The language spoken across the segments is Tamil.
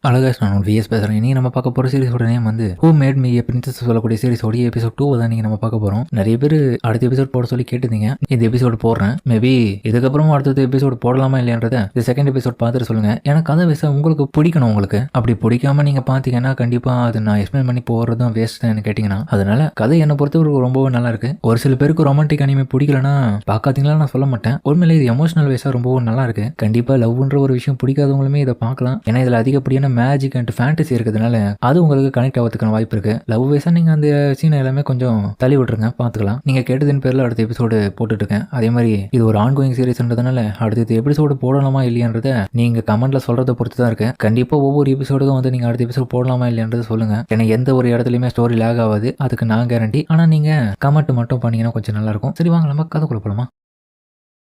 அழகா நான் விஎஸ் பேசுகிறேன். இனி நம்ம பார்க்க போகிற சீரிஸோட நேம் வந்து who made me a princess சொல்லக்கூடிய சீரிஸோட எபிசோட் 2 தான் நீங்கள் நம்ம பார்க்க போகிறோம். நிறைய பேர் அடுத்த எபிசோட் போட சொல்லி கேட்டுருந்தீங்க. இந்த எபிசோடு போடுறேன். மேபி இதுக்கப்புறமா அடுத்த எபிசோடு போடலாமா இல்லையான்றதை இந்த செகண்ட் எபிசோட் பார்த்துட்டு சொல்லுங்க. ஏன்னா கதை விஷயம் உங்களுக்கு பிடிக்கணும். உங்களுக்கு அப்படி பிடிக்காம நீங்கள் பார்த்தீங்கன்னா கண்டிப்பாக அது நான் எக்ஸ்பிளைன் பண்ணி போடுறதும் வேஸ்ட் தான் கேட்டிங்கன்னா. அதனால கதை என்னை பொறுத்தவரைக்கும் ரொம்பவே நல்லா இருக்கு. ஒரு சில பேருக்கு ரொமான்டிக் அனிமே பிடிக்கலன்னா பார்க்காதீங்களா நான் சொல்ல மாட்டேன். உண்மையிலே இது எமோஷனல் வைஸாக ரொம்பவும் நல்லா இருக்கு. கண்டிப்பாக லவ்ன்ற ஒரு விஷயம் பிடிக்காதவங்களுமே இதை பார்க்கலாம். ஏன்னா இதில் அதிகப்படியான மேஜிக் அண்ட் ஃபேண்டசி இருக்கிறதுனால அது உங்களுக்கு கனெக்ட் ஆகிறதுக்கான வாய்ப்பு இருக்கு. லவ் வைஸா நீங்க அந்த சீனை எல்லாமே கொஞ்சம் தள்ளி விட்டுருங்க, பார்த்துக்கலாம். நீங்க கேட்டதின் பேர்ல அடுத்த எபிசோடு போட்டுட்டு இருக்கேன். அதே மாதிரி இது ஒரு ஆன்கோயிங் சீரிஸ்ன்றதுனால அடுத்த எபிசோடு போடலாமா இல்லையான்றத நீங்க கமெண்ட்ல சொல்றதை பொறுத்து தான் இருக்கு. கண்டிப்பா ஒவ்வொரு எபிசோடுக்கும் வந்து நீங்க அடுத்த எபிசோடு போடலாமா இல்லையான்றதை சொல்லுங்க. ஏன்னா எந்த ஒரு இடத்துலயுமே ஸ்டோரி லேக் ஆகாது, அதுக்கு நான் கேரண்டி. ஆனா நீங்க கமெண்ட் மட்டும் பண்ணீங்கன்னா கொஞ்சம் நல்லா இருக்கும். சரி வாங்க நம்ம கதைக்குள்ள போலாமா.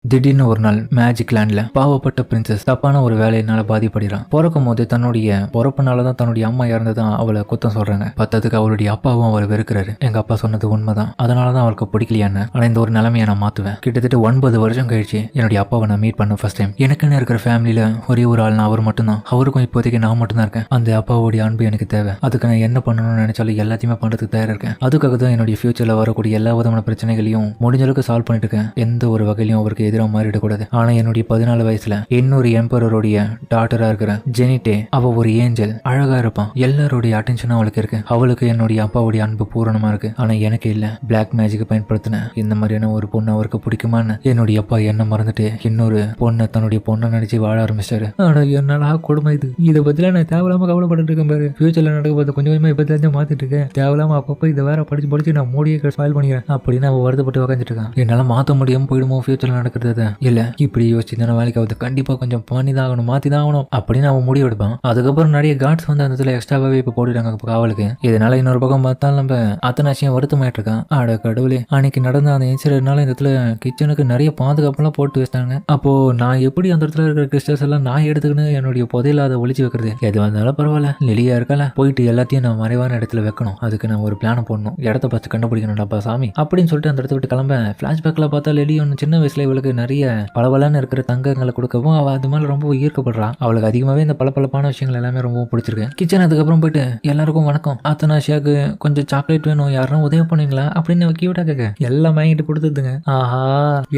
திடீர்னு ஒரு நாள் மேஜிக் லேண்ட்ல பாவப்பட்ட பிரின்சஸ் தப்பான ஒரு வேலையினால பாதிப்படுறான். பிறக்கும் போது தன்னுடைய பிறப்புனாலதான் தன்னுடைய அம்மா இறந்ததான் அவளை குத்தம் சொல்றாங்க. பத்ததுக்கு அவளுடைய அப்பாவும் அவளை வெறுக்கிறாரு. எங்க அப்பா சொன்னது உண்மைதான், அதனாலதான் அவளுக்கு பிடிக்கலையான்னு. ஆனா இந்த ஒரு நிலைமையை நான் மாத்துவேன். கிட்டத்தட்ட 9 வருஷம் கழிச்சு என்னுடைய அப்பாவை நான் மீட் பண்ண ஃபர்ஸ்ட் டைம். எனக்குன்னு இருக்கிற ஃபேமிலியில ஒரே ஒரு ஆள் நான் அவர் மட்டும்தான். அவருக்கும் இப்போதைக்கு நான் மட்டும் தான் இருக்கேன். அந்த அப்பாவுடைய அன்பு எனக்கு தேவை. அதுக்கு நான் என்ன பண்ணணும்னு நினைச்சாலும் எல்லாத்தையுமே பண்றதுக்கு தயாரா இருக்கேன். அதுக்காக தான் என்னுடைய ஃபியூச்சர்ல வரக்கூடிய எல்லா விதமான பிரச்சனைகளையும் முடிஞ்ச அளவுக்கு சால்வ் பண்ணிட்டு இருக்கேன். எந்த ஒரு வகையிலும் அவருக்கு எதிராக மாறிடக்கூடாது. ஆனா என்னுடைய 14 வயசுல இன்னொரு எம்பரருடைய டாட்டரா இருக்கிற ஜெனிட்டே, அவ ஒரு ஏஞ்சல், அழகா இருப்பான். எல்லாருடைய அட்டென்ஷனும் அவளுக்கு இருக்கு. அவளுக்கு என்னுடைய அப்பாவுடைய அன்பு பூரணமா இருக்கு. ஆனா எனக்கு இல்ல. பிளாக் மேஜிக் பயன்படுத்தின இந்த மாதிரியான ஒரு பொண்ணு அவருக்கு பிடிக்குமான்னு என்னுடைய அப்பா என்ன மறந்துட்டு இன்னொரு பொண்ணை தன்னுடைய பொண்ணை நினைச்சு வாழ ஆரம்பிச்சாரு. ஆனா என்னால கொடுமை இது. இதை பத்தில நான் தேவையில்லாம கவலைப்பட்டு இருக்கேன் பாரு. ஃபியூச்சர்ல நடக்க பார்த்து கொஞ்சம் கொஞ்சமா இப்ப தெரிஞ்சு மாத்திட்டு இருக்கேன். தேவையில்லாம அப்பப்போ இதை வேற படிச்சு நான் மூடியை ஸ்பாயில் பண்ணிக்கிறேன் அப்படின்னு அவ வருத்தப்பட்டு உக்காந்துட்டு இருக்கான். என்னால மாத்த முடியாம போயிடுமோ ஃபியூச்சர்ல நடக்கிறது இல்ல. இப்படி யோசிச்சு தானே வேலைக்கு ஆகுது. கண்டிப்பா கொஞ்சம் பண்ணி தான் ஆகணும், மாத்தி தான் ஆகணும் அப்படின்னு அவன் முடிவு எடுப்பான். அதுக்கப்புறம் நிறைய கார்ட்ஸ் வந்து அந்த இடத்துல எக்ஸ்ட்ராவே இப்ப போட்டுட்டாங்க காவலுக்கு. இதனால இன்னொரு பக்கம் பார்த்தா நம்ம அத்தனாச்சியம் வருத்தமாயிட்டு இருக்கான். ஆட கடவுளே, அன்னைக்கு நடந்த அந்த இன்சிடென்ட்னால இந்த இடத்துல கிச்சனுக்கு நிறைய பாதுகாப்புலாம் போட்டு வச்சிட்டாங்க. அப்போ நான் எப்படி அந்த இடத்துல இருக்கிற கிறிஸ்டல்ஸ் எல்லாம் நான் எடுத்துக்கின்னு என்னுடைய புதையில அதை ஒழிச்சு வைக்கிறது? எது வந்தாலும் பரவாயில்ல, லெலியா இருக்கல, போயிட்டு எல்லாத்தையும் நான் மறைவான இடத்துல வைக்கணும். அதுக்கு நான் ஒரு பிளான் போடணும். இடத்த பார்த்து கண்டுபிடிக்கணும்டாப்பா சாமி அப்படின்னு சொல்லிட்டு அந்த இடத்த விட்டு கிளம்ப. பிளாஷ்பேக்ல பார்த்தா லெலி ஒன்று சின்ன வயசுல இவளுக்கு நிறைய பலபலன்னு இருக்கிற தங்கங்களை கொடுக்கவும் அவள் அது மேலே ரொம்ப ஈர்க்கப்படுறான். அவளுக்கு அதிகமாகவே இந்த பளபளப்பான விஷயங்கள் எல்லாமே ரொம்ப பிடிச்சிருக்கு. கிச்சன் அதுக்கப்புறம் போயிட்டு எல்லாருக்கும் வணக்கம், அத்தனாஷியாவுக்கு கொஞ்சம் சாக்லேட் வேணும், யாரும் உதவி பண்ணுவீங்களா அப்படின்னு கியூட்டா கேட்க எல்லாம் வாங்கிட்டு கொடுத்துதுங்க. ஆஹா,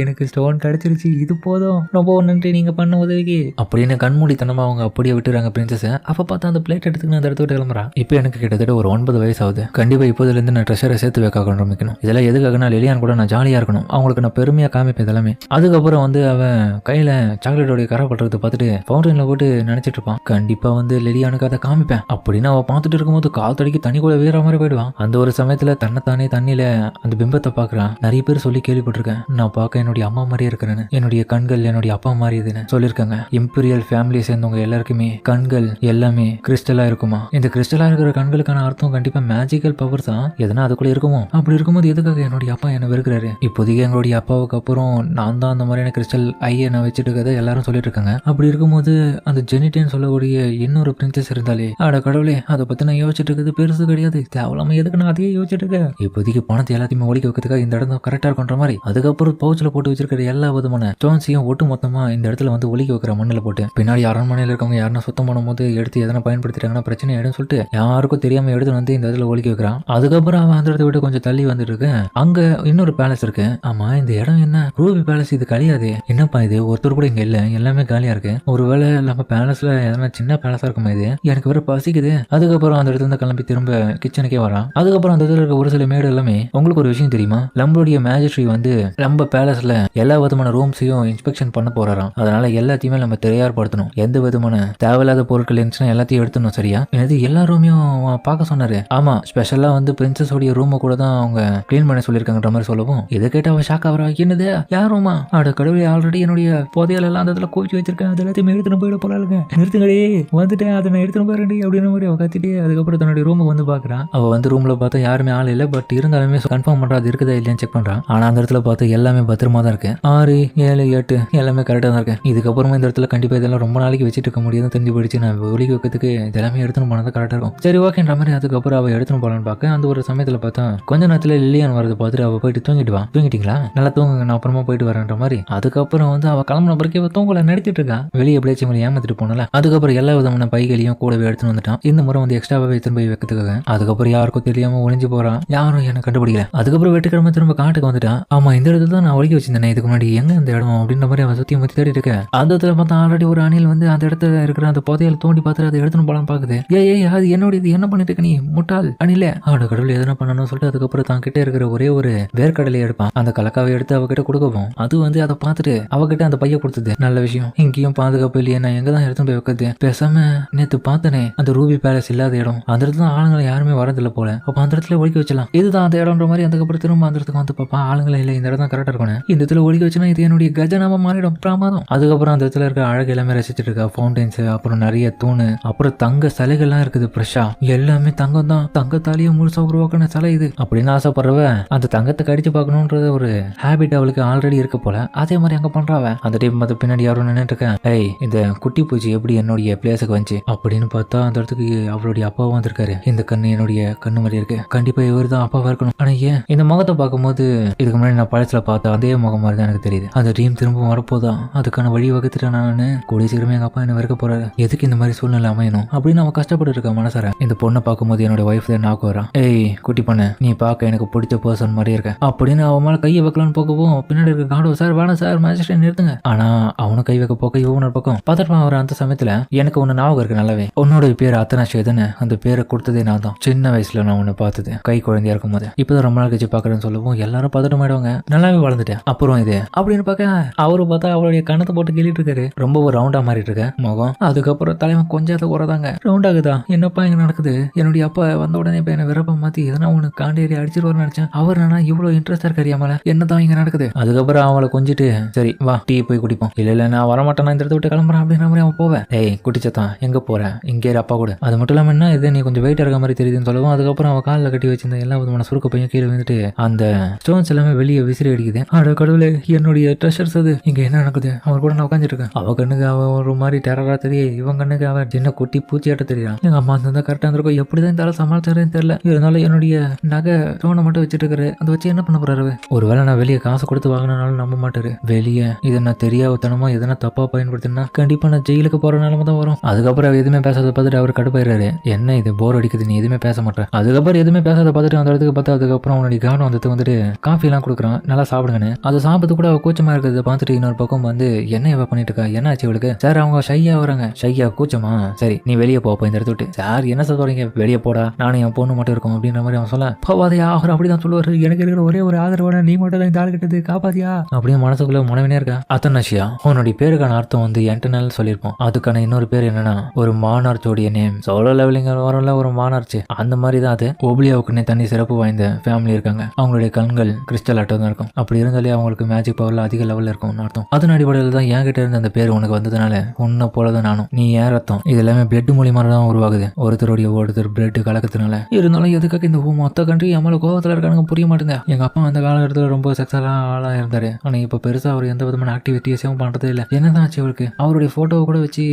எனக்கு ஸ்டோன் கிடைச்சிருச்சு, இது போதும், ரொம்ப நன்றி நீங்க பண்ண உதவிக்கு அப்படின்னு கண்மூடித்தனமா அவங்க அப்படியே விட்டுறாங்க பிரின்சஸ். அப்ப பார்த்தா அந்த பிளேட் எடுத்துக்கு அந்த இடத்த விட்டு கிளம்புறா. இப்போ எனக்கு கிட்டத்தட்ட ஒரு 9 வயசு ஆகுது. கண்டிப்பா இப்போதுல இருந்து நான் ட்ரெஷரை சேர்த்து வைக்க ஆரம்பிக்கணும். இதெல்லாம் எதுக்காகனா லெலியான் கூட நான் ஜாலியா இருக்கணும், அவங்களுக்கு நான் பெருமையா காமிப்பேன் இதெல்லாமே. அதுக்கப்புறம் வந்து அவன் கையில சாக்லேட்டோடைய கரை பட்டுறதை பார்த்துட்டு ஃபவுண்டன்ல போட்டு நினைச்சிட்டு இருப்பான். கண்டிப்பா வந்து லெலியானுக்கு அதை காமிப்பேன் அப்படின்னு அவ பார்த்துட்டு இருக்கும்போது காத்தடிக்கு தண்ணி கூட வீற மாதிரி போயிடுவான். அந்த ஒரு சமயத்துல தன்னைத்தானே தண்ணியில அந்த பிம்பத்தை பாக்குறான். நிறைய பேர் சொல்லி கேள்விப்பட்டிருக்கேன், நான் பார்க்க என்னுடைய அம்மா மாதிரியே இருக்கிறேன்னு, என்னுடைய கண்கள் என்னுடைய அப்பா மாதிரி இதுன்னு சொல்லியிருக்காங்க. இம்பீரியல் ஃபேமிலியை சேர்ந்தவங்க எல்லாருக்குமே கண்கள் எல்லாமே கிறிஸ்டலா இருக்குமா. இந்த கிறிஸ்டலா இருக்கிற கண்களுக்கான அர்த்தம் கண்டிப்பா மேஜிக்கல் பவர் தான். எதனா அதுக்குள்ள இருக்குமோ. அப்படி இருக்கும்போது எதுக்காக என்னுடைய அப்பா என்ன வெறுக்கிறாரு? இப்போதைக்கு எங்களுடைய அப்பாவுக்கு அப்புறம் நான் தான் அந்த மாதிரியான கிறிஸ்டல் ஐயை நான் வச்சுட்டு இருக்கதை எல்லாரும் சொல்லிட்டு இருக்காங்க. அப்படி இருக்கும்போது அந்த ஜெனிட்டேன்னு சொல்லக்கூடிய இன்னொரு பிரின்சஸ் இருந்தாலே, ஆட கடவுளே, அதை பத்தி நான் யோசிச்சுட்டு இருக்கிறது பெருசு கிடையாது. தேவலாம எதுக்கு நான் அதையே யோசிச்சுட்டு இருக்கேன்? இப்போதைக்கு பணத்தை எல்லாத்தையுமே ஒழிக்க வைக்கிறதுக்காக இந்த இடம் கரெக்டா இருக்குன்ற மாதிரி அதுக்கப்புறம் பவுச்சில் போட்டு வச்சிருக்கிற எல்லா விதமான ஸ்டோன்ஸையும் ஒட்டு மொத்தமா இந்த இடத்துல வந்து ஒழிக்க வைக்கிற மண்ணில் போட்டு பின்னாடி அரண்மனையில் இருக்கவங்க யாருன்னா சுத்தம் பண்ணும்போது எடுத்து எதனா பயன்படுத்திட்டாங்கன்னா பிரச்சனை ஆயிடும் சொல்லிட்டு யாருக்கும் தெரியாம எடுத்து வந்து இந்த இடத்துல ஒழிக்க வைக்கிறான். அதுக்கப்புறம் அவன் அந்த இடத்த விட்டு கொஞ்சம் தள்ளி வந்துட்டு இருக்கு. அங்க இன்னொரு பேலஸ் இருக்கு. ஆமா, இந்த இடம் என்ன ரூபி பேலஸ்? இது கழியாது. என்னப்பா இது, ஒருத்தர் கூட இங்க இல்ல, எல்லாமே காலியா இருக்கு. ஒருவேளை நம்ம பேலஸ்ல எதனா சின்ன பேலஸா இருக்குமா இது? எனக்கு வேற பசிக்குது. அதுக்கப்புறம் அந்த இடத்துல இருந்து கிளம்பி திரும்ப கிச்சனுக்கே வரான். அதுக்கப்புறம் அந்த இடத்துல இருக்க ஒரு சில மேடு எல்லாமே, உங்களுக்கு ஒரு விஷயம் தெரியுமா, நம்மளுடைய மேஜிஸ்ட்ரி வந்து நம்ம பேலஸ்ல எல்லா விதமான ரூம்ஸையும் இன்ஸ்பெக்ஷன் பண்ண போறாராம். அதனால எல்லாத்தையுமே நம்ம தயார்படுத்தணும். எந்த விதமான தேவையில்லாத பொருட்கள் இருந்துச்சுன்னா எல்லாத்தையும் எடுத்துணும். சரியா? இது எல்லா ரூமையும் பார்க்க சொன்னாரு. ஆமா, ஸ்பெஷலா வந்து பிரின்சஸோடைய ரூமை கூட தான் அவங்க கிளீன் பண்ண சொல்லியிருக்காங்கன்ற மாதிரி சொல்லவும் இதை கேட்டு அவன் ஷாக் ஆகிறா. என்னது, யார் ரூமா? ஆட கடவுளே, ஆல்ரெடி என்னுடைய புதையல் எல்லாம் அந்த இடத்துல கோவிச்சு வச்சிருக்கேன், அது எல்லாத்தையும் எடுத்துன்னு போயிட போலாங்க, நிறுத்துங்கடே, வந்துட்டேன், அதை நான் எடுத்துன்னு போறேன் அப்படின்ற மாதிரி அவ கத்திட்டு அதுக்கப்புறம் தன்னுடைய ரூமுக்கு வந்து பாக்குறான். அவ வந்து ரூம்ல பார்த்தா யாருமே ஆள் இல்லை. பட் இருந்தாலுமே கன்ஃபார்ம் பண்றா அது இருக்குதா இல்லையான்னு செக் பண்றான். ஆனா அந்த இடத்துல பார்த்து எல்லாமே பத்திரமா தான் இருக்கு. 6, 7, 8 எல்லாமே கரெக்டா தான் இருக்கு. இதுக்கப்புறமா இந்த இடத்துல கண்டிப்பா இதெல்லாம் ரொம்ப நாளைக்கு வச்சுட்டு இருக்க முடியாது தெரிஞ்சு போயிடுச்சு. நான் ஒலிக்க வைக்கிறதுக்கு இதெல்லாமே எடுத்துன்னு போனதான் கரெக்டா இருக்கும். சரி ஓகேன்ற மாதிரி அதுக்கப்புறம் அவ எடுத்துன்னு போலான்னு பார்க்க அந்த ஒரு சமயத்துல பார்த்தா கொஞ்ச நேரத்துல லில்லியான் வரது பார்த்துட்டு அவ போயிட்டு தூங்கிட்டுவா. தூங்கிட்டீங்களா? நல்லா தூங்குங்க, நான் அப்புறமா போயிட்டு வரேன்ற மாதிரி. அதுக்கப்புறம் வந்து அவ கிளம்புன பிறகு தூங்கல நடத்திட்டு இருக்கா. வெளியே எப்படியாச்சும் ஏமாத்திட்டு போனல. அதுக்கப்புறம் எல்லா விதமான பைகளையும் கூடவே எடுத்துட்டு வந்துட்டான். இந்த முறை வந்து எக்ஸ்ட்ராவே எடுத்துன்னு போய் வைக்கிறதுக்காக. அதுக்கப்புறம் யாருக்கும் தெரியாம ஒளிஞ்சு போறான். யாரும் என்ன கண்டுபிடிக்கல. அதுக்கப்புறம் வெட்டுக்கிழமை திரும்ப காட்டுக்கு வந்துட்டான். ஆமா இந்த இடத்துல தான் நான் ஒழிக்க வச்சிருந்தேன் இதுக்கு முன்னாடி, எங்க இந்த இடம் அப்படின்ற மாதிரி அவன் சுத்தி முத்தி தேடி இருக்க. அந்த இடத்துல பார்த்தா ஆல்ரெடி ஒரு அணில் வந்து அந்த இடத்துல இருக்கிற அந்த புதையல் தோண்டி பார்த்துட்டு அதை எடுத்துன்னு போலாம் பாக்குது. ஏய் அது என்னோட, இது என்ன பண்ணிட்டு இருக்க நீ முட்டாள் அணில. அவனோட கடவுள் எதனா பண்ணணும்னு சொல்லிட்டு அதுக்கப்புறம் தான் கிட்ட இருக்கிற ஒரே ஒரு வேர்க்கடலை எடுப்பான். அந்த கலக்காவை எடுத்து அவகிட்ட கொடுக்கவும் அது வந்து அதை பார்த்துட்டு அவகிட்ட அந்த பைய கொடுத்தது. நல்ல விஷயம், இங்கேயும் பாதுகாப்பு இல்லையே, நான் எங்க தான் எடுத்துன்னு போய் வைக்கிறது. பேசாம நேத்து பார்த்தனே அந்த ரூபி பேலஸ் இல்லாத இடம், அந்த இடத்துல ஆளுங்களை யாருமே வரதில்லை போல. அப்ப அந்த இடத்துல ஒழிக்க வச்சலாம், இதுதான் அந்த இடம்ன்ற மாதிரி. அதுக்கப்புறம் திரும்ப அந்த இடத்துக்கு வந்து பாப்பா ஆளுங்களை இல்லை, இந்த இடம் தான் கரெக்டா இருக்கணும், இந்த இடத்துல ஒழிக்க வச்சுனா இது என்னுடைய கஜனாம மாறிடும் பிரமாதம். அதுக்கப்புறம் அந்த இடத்துல இருக்க அழகு எல்லாமே ரசிச்சுட்டு இருக்கா. ஃபவுண்டைன்ஸ், அப்புறம் நிறைய தூணு, அப்புறம் தங்க சிலைகள்லாம் இருக்குது. ஃப்ரெஷ்ஷா எல்லாமே தங்கம் தான், தங்கத்தாலேயே முழுசா உருவாக்கின சிலை இது அப்படின்னு ஆசைப்படுறவ அந்த தங்கத்தை கடிச்சு பார்க்கணும்ன்றது ஒரு ஹேபிட் அவளுக்கு ஆல்ரெடி இருக்க போல. அதே மாதிரி அங்க பண்றாவ. அந்த டைம் பார்த்து பின்னாடி யாரும் நின்றுட்டு இருக்கேன். ஏய் இந்த குட்டி பூச்சி எப்படி என்னுடைய பிளேஸுக்கு வந்துச்சு அப்படின்னு பார்த்தா அந்த இடத்துக்கு அவளுடைய அப்பாவும் வந்திருக்காரு. இந்த கண்ணு என்னுடைய கண்ணு மாதிரி இருக்கு, கண்டிப்பா இவர் தான் அப்பாவா இருக்கணும். ஆனா ஏன் இந்த முகத்தை பார்க்கும்போது இதுக்கு முன்னாடி நான் பழத்துல பார்த்த அதே முகம் மாதிரி தான் எனக்கு தெரியுது. அந்த ட்ரீம் திரும்ப வரப்போதான், அதுக்கான வழி வகுத்துட்டேன் நான். கூடிய சீக்கிரமே எங்க அப்பா என்ன வெறுக்க போறாரு, எதுக்கு இந்த மாதிரி சூழ்நிலை அமையணும் அப்படின்னு அவன் கஷ்டப்பட்டு இருக்க மனசார. இந்த பொண்ணை பார்க்கும்போது என்னோட ஒய்ஃப் தான் நாக்கு வரா. ஏய் குட்டி பொண்ணு, நீ பார்க்க எனக்கு பிடிச்ச பர்சன் மாதிரி இருக்க அப்படின்னு அவன் மேல கையை வைக்கலான்னு போகவும் பின்னாடி இருக்க காடு சார் வேணாம் சார் மேஜிஸ்ட்ரேட் நிறுத்துங்க. ஆனா அவனும் கை வைக்க போக்க இவனோட பக்கம் பார்த்துட்டு அவர் அந்த சமயத்துல எனக்கு ஒன்னு ஞாபகம் இருக்கு நல்லாவே. உன்னோட பேர் அத்தனாஷேதன்னு, அந்த பேரை கொடுத்ததே நான் தான். சின்ன வயசுல நான் உன்னை பார்த்தது கை குழந்தையா இருக்கும் போது, இப்பதான் ரொம்ப நாள் கழிச்சு பாக்குறேன்னு சொல்லவும் எல்லாரும் பதட்டமாயிடுவாங்க. நல்லாவே வளர்ந்துட்டேன். அப்புறம் இது அப்படின்னு பார்க்க அவரு பார்த்தா அவருடைய கணத்தை போட்டு கிள்ளிட்டு இருக்காரு. ரொம்ப ஒரு ரவுண்டா மாறிட்டு இருக்க முகம். அதுக்கப்புறம் தலைவன் கொஞ்சத்தை குறதாங்க ரவுண்ட் ஆகுதா. என்னப்பா இங்க நடக்குது, என்னுடைய அப்பா வந்த உடனே இப்ப என்ன விரப்ப மாத்தி எதனா உனக்கு காண்டேறி அடிச்சிருவாருன்னு நினைச்சேன். அவர் நானா இவ்வளவு இன்ட்ரெஸ்டா இருக்காரியாமல, என்னதான் இங்க நடக்குது. அதுக்கப்புறம் அவளை கொஞ்சிட்டு சரி வா டீ போய் குடிப்போம். இல்ல நான் வரமாட்டேன், இந்த இடத்த விட்டு கிளம்புறேன் அப்படின்ற மாதிரி அவன் போவேன். ஏய் குட்டிச்சத்தான் எங்க போறேன், இங்கே அப்பா கூட. அது மட்டும் இல்லாம என்ன இது நீ கொஞ்சம் வெயிட் இருக்க மாதிரி தெரியுதுன்னு சொல்லவும் அதுக்கப்புறம் அவன் காலில் கட்டி வச்சிருந்த எல்லா விதமான சுருக்க பையன் கீழே வந்துட்டு அந்த ஸ்டோன்ஸ் எல்லாமே வெளியே விசிறி அடிக்குது. அட கடவுளே என்னுடைய ட்ரெஷர்ஸ் அது, இங்க என்ன நடக்குது. அவர் கூட நான் உட்காந்துட்டு இருக்கேன். அவ கண்ணுக்கு அவன் ஒரு மாதிரி டெரரா தெரிய, இவன் கண்ணுக்கு அவன் சின்ன குட்டி பூச்சியாட்ட தெரியும். எங்க அம்மா இருந்தா கரெக்டா இருந்திருக்கும். எப்படிதான் இந்த சமாளிச்சாருன்னு தெரியல. இருந்தாலும் என்னுடைய நகை ஸ்டோனை மட்டும் வச்சுட்டு இருக்காரு. அதை வச்சு என்ன பண்ண போறாரு. ஒருவேளை நான் வெளியே காசு கொடுத்து வாங்கினாலும் நம்ப மாட்டாரு. வெளியே இதை நான் தெரியாதனமா எதனா தப்பா பயன்படுத்தினா கண்டிப்பா நான் ஜெயிலுக்கு போற நிலைமை தான் வரும். அதுக்கப்புறம் எதுவுமே பேசாத பார்த்துட்டு அவர் கடுப்பாயிராரு. என்ன இது போர் அடிக்குது, நீ எதுவுமே பேச மாட்டேன். அதுக்கப்புறம் எதுவுமே பேசாத பார்த்துட்டு அந்த இடத்துக்கு பார்த்தா அதுக்கப்புறம் அவனுடைய கவனம் வந்துட்டு காஃபி எல்லாம் கொடுக்குறான், நல்லா சாப்பிடுங்கன்னு. அதை சாப்பிட்டு கூட அவ கூச்சமா இருக்கிறத பார்த்துட்டு இன்னொரு பக்கம் வந்து என்ன இவ பண்ணிட்டு இருக்கா, என்ன ஆச்சு இவளுக்கு. சார் அவங்க ஷையா வராங்க. ஷையா கூச்சமா, சரி நீ வெளியே போப்போ இந்த இடத்த விட்டு. சார் என்ன சொல்றீங்க, வெளியே போடா, நானும் என் பொண்ணு மட்டும் இருக்கும் அப்படின்ற மாதிரி அவன் சொல்ல போவாதையா. அவர் அப்படிதான் சொல்லுவாரு. எனக்கு இருக்கிற ஒரே ஒரு ஆதரவான நீ மட்டும் இந்த ஆள் கிட்டது காப்பாத்தியா அப்படின்னு மனசுக்குள்ள முனவினே இருக்கா. அத்தனாஷியா உன்னுடைய பேருக்கான அர்த்தம் வந்து என்டர்னல் சொல்லியிருப்போம். அதுக்கான இன்னொரு பேர் என்னன்னா ஒரு மானார்ச்சோடைய நேம். சோலோ லெவலிங் வரல ஒரு மானார்ச்சு, அந்த மாதிரி தான் அது. ஒபிலியாவுக்குன்னே தனி சிறப்பு வாய்ந்த ஃபேமிலி இருக்காங்க. அவங்களுடைய கண்கள் கிறிஸ்டல் ஆட்டம் தான் இருக்கும். அப்படி இருந்தாலே அவங்களுக்கு மேஜிக் பவர்ல அதிக லெவல்ல இருக்கும்னு அர்த்தம். அதன் அடிப்படையில் தான் என்கிட்ட இருந்த அந்த பேர் உனக்கு வந்ததுனால உன்னை போலதான் நானும். நீ ஏன் ரத்தம் இது எல்லாமே பிளட் மூலியமா தான் உருவாகுது, ஒருத்தர் பிளட் கலக்கத்தினால. இருந்தாலும் எதுக்காக இந்த மொத்த கண்ட்ரி எம்மள கோவத்துல இருக்கானுங்க புரிய மாட்டேங்க. எங்க அப்பா அந்த காலகட்டத்தில் ரொம்ப செக்ஸாலா ஆளா இருந்தாரு. ஆனா இப்ப பெருசா அவர் எந்த விதமான ஆக்டிவிட்டிஸும் பண்றதே இல்லை. என்னதான் ஆச்சு அவருக்கு. அவருடைய போட்டோவை கூட வச்சு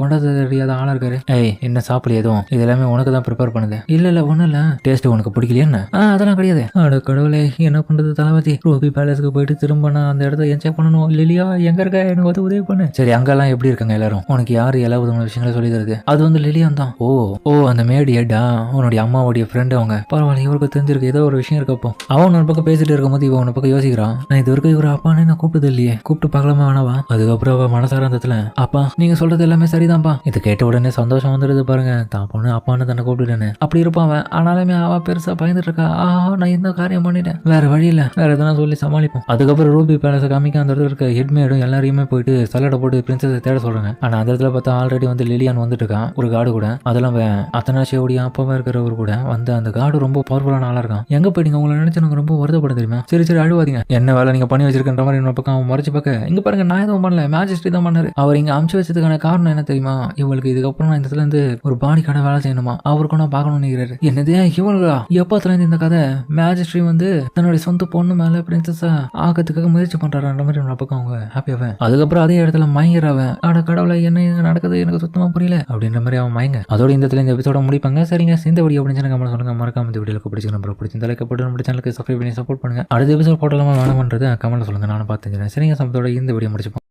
கொண்டாத தெரியாத ஆளா இருக்காரு. ஏய் என்ன சாப்பிடல எதுவும், இது எல்லாமே உனக்கு தான் ப்ரிப்பேர் பண்ணுது. இல்ல ஒண்ணும் இல்ல, டேஸ்ட் உனக்கு பிடிக்கலையா என்ன. அதெல்லாம் கிடையாது. அட கடவுளே என்ன பண்றது தளபதி. ரூபி பேலஸ்க்கு போயிட்டு திரும்ப நான் அந்த இடத்த என்ஜாய் பண்ணணும். லிலியா எங்க இருக்க, எனக்கு வந்து உதவி பண்ணு. சரி அங்கெல்லாம் எப்படி இருக்காங்க எல்லாரும், உனக்கு யாரு எல்லா விதமான விஷயங்களை சொல்லி தருது. அது வந்து லிலியான் தான். ஓ அந்த மேடி எட்டா உன்னுடைய அம்மாவுடைய ஃப்ரெண்ட். அவங்க பரவாயில்ல, இவருக்கு தெரிஞ்சிருக்கு ஏதோ ஒரு விஷயம் இருக்கப்போ. அவன் ஒரு பக்கம் பேசிட்டு இருக்கும் போது இவன் பக்கம் யோசிக்கிறான். நான் இது வரைக்கும் இவர் அப்பானே நான் கூப்பிட்டது இல்லையே, கூப்பிட்டு பார்க்கலாமா வேணாவா. அதுக்கப்புறம் அவ மனசார அந்த அப்பா நீங்க சொல்றது எல்லாமே சரிதான்ப்பா. இதை கேட்ட உடனே சந்தோஷம் வந்துடுது பாருங்க. தான் பொண்ணு அப்பான்னு தன்னை கூப்பிட்டுட்டேன்னு அப்படி இருப்பான் அவன். ஆனாலுமே அவ பெருசா பயந்துட்டு இருக்கா. நான் இந்த காரியம் பண்ணிட்டேன், வேற வழி இல்ல, வேற எதனா சொல்லி சமாளிப்போம். அதுக்கப்புறம் ரூபி பேலஸை காமிக்க அந்த இடத்துல இருக்க ஹெட்மேடும் எல்லாரையுமே போயிட்டு சல்லடை போட்டு பிரின்சஸை தேட சொல்றாங்க. ஆனா அந்த இடத்துல பார்த்தா ஆல்ரெடி வந்து லிலியான் வந்துட்டு இருக்கான் ஒரு காடு கூட. அதெல்லாம் அத்தனாஷியோடைய அப்பாவா இருக்கிறவர் கூட வந்து அந்த காடு ரொம்ப பவர்ஃபுல்லான ஆளா இருக்கான். எங்க போயிட்டீங்க, உங்களை நினைச்சு எனக்கு ரொம்ப வருத்தப்பட தெரியுமா. சரி அழுவாதீங்க, என்ன வேலை நீங்க பண்ணி வச்சிருக்கின்ற மாதிரி இன்னொரு பக்கம் அவன் மறைச்சு பார்க்க இங்க பாருங்க நான் எதுவும் பண்ணல, மேஜிஸ்ட்ரி தான் பண்ணாரு. அவர் இங்க அமுச்சு வச்சதுக்கான காரணம் என்ன தெரியுமா, இவளுக்கு இதுக்கப்புறம் நான் இந்த இடத்துல இருந்து ஒரு பாடி கடை வேலை செய்யணுமா, அவருக்கும் நான் பார்க்கணும்னு நினைக்கிறாரு. என்னதே இவங்களா எப்பத்துல இருந்து இந்த கதை மேஜிஸ்ட்ரி வந்து தன்னுடைய சொந்த பொண்ணு மேல பிரின்சஸா ஆக்கிறதுக்காக முயற்சி பண்றாருன்ற மாதிரி ஒரு பக்கம் அவங்க ஹாப்பியாவே. அதுக்கப்புறம் அதே இடத்துல மயங்கிறாவன். அட கடவுளை என்ன நடக்குது எனக்கு சுத்தமா புரியல அப்படின்ற மாதிரி அவன் மயங்க. அதோட இந்த இடத்துல இந்த எபிசோட முடிப்பாங்க. சரிங்க, இந்த வீடியோ அப்படின்னு கமெண்ட் சொல்லுங்க. மறக்காம இந்த வீடியோக்கு பிடிச்சிருந்தா பிடிச்சிருந்தா லைக் போட்டு நம்ம சேனலுக்கு சப்ஸ்கிரைப் பண்ணி சப்போர்ட் பண்ணுங்க. அடுத்த எபிசோட் போடலாமா வேணாமன்றது கமெண்ட் சொல்லுங்க. நானும் பார்த்துக்கிறேன். சரிங்க, சம்பத்தோட இந்த வீடியோ முடிச்சுப்போம்.